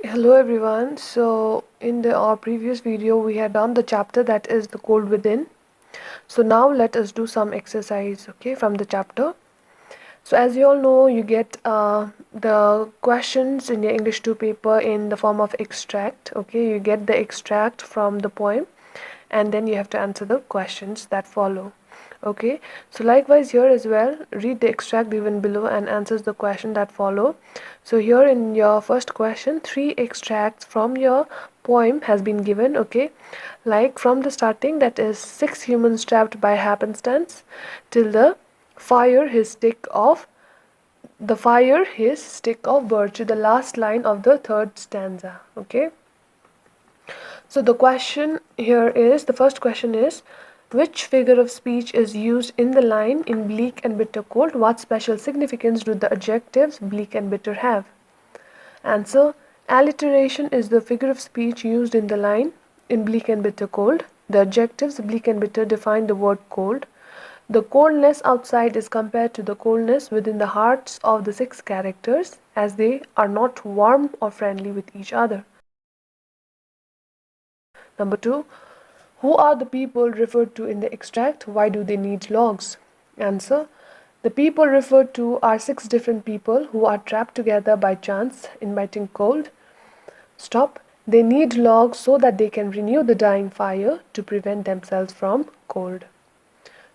Hello everyone. So in our previous video we had done the chapter that is the cold within. So now let us do some exercise, okay, from the chapter. So as you all know, you get the questions in your English 2 paper in the form of extract, okay. You get the extract from the poem and then you have to answer the questions that follow. Okay, so likewise here as well, read the extract given below and answers the question that follow. So here in your first question, 3 extracts from your poem has been given. Okay, like from the starting, that is 6 humans trapped by happenstance, till the fire his stick of birch, to the last line of the third stanza. Okay, so the first question is, which figure of speech is used in the line in bleak and bitter cold? What special significance do the adjectives bleak and bitter have? Answer, alliteration is the figure of speech used in the line in bleak and bitter cold. The adjectives bleak and bitter define the word cold. The coldness outside is compared to the coldness within the hearts of the 6 characters, as they are not warm or friendly with each other. Number 2. Who are the people referred to in the extract? Why do they need logs? Answer. The people referred to are 6 different people who are trapped together by chance, inviting cold. Stop. They need logs so that they can renew the dying fire to prevent themselves from cold.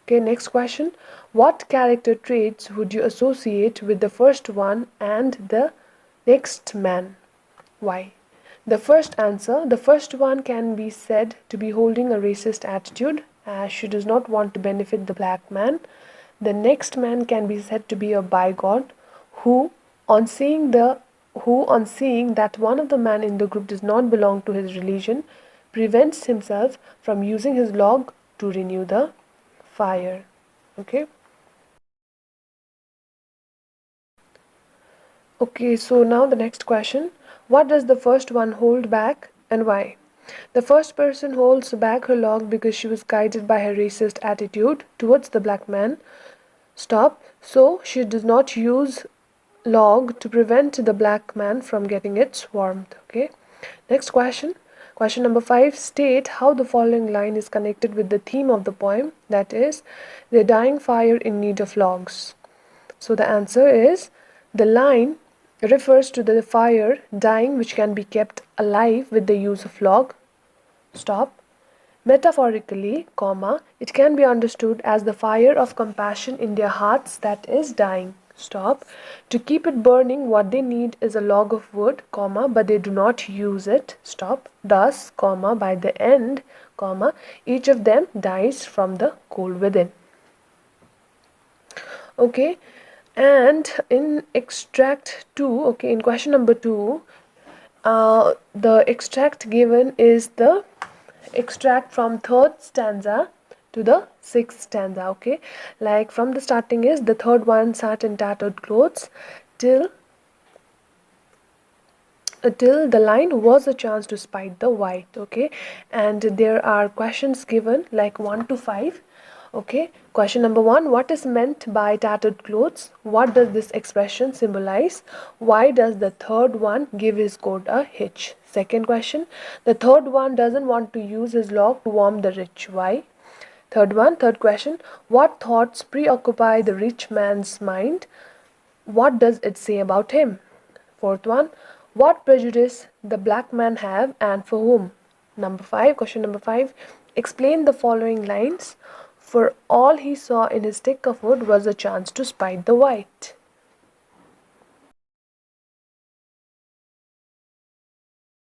Okay, next question. What character traits would you associate with the first one and the next man? Why? The first one can be said to be holding a racist attitude, as she does not want to benefit the black man. The next man can be said to be a bigod who, on seeing that one of the men in the group does not belong to his religion, prevents himself from using his log to renew the fire. Okay. Okay, so now the next question. What does the first one hold back and why? The first person holds back her log because she was guided by her racist attitude towards the black man. Stop. So she does not use log to prevent the black man from getting its warmth. Okay. Next question. Question number 5. State how the following line is connected with the theme of the poem, that is, the dying fire in need of logs. So the answer is, the line refers to the fire dying which can be kept alive with the use of log. Stop. Metaphorically, comma, it can be understood as the fire of compassion in their hearts that is dying. Stop. To keep it burning, what they need is a log of wood, comma, but they do not use it. Stop. Thus, comma, by the end, comma, each of them dies from the cold within. Okay, and in extract 2, okay, in question number 2, the extract given is the extract from third stanza to the sixth stanza. Okay, like from the starting is, the third one sat in tattered clothes till the line was a chance to spite the white. Okay, and there are questions given like 1 to 5. Okay, question number 1, what is meant by tattered clothes? What does this expression symbolize? Why does the third one give his coat a hitch? Second question, the third one doesn't want to use his log to warm the rich. Why? Third question, what thoughts preoccupy the rich man's mind? What does it say about him? Fourth one, what prejudice the black man have and for whom? Question number 5, explain the following lines. For all he saw in his stick of wood was a chance to spite the white.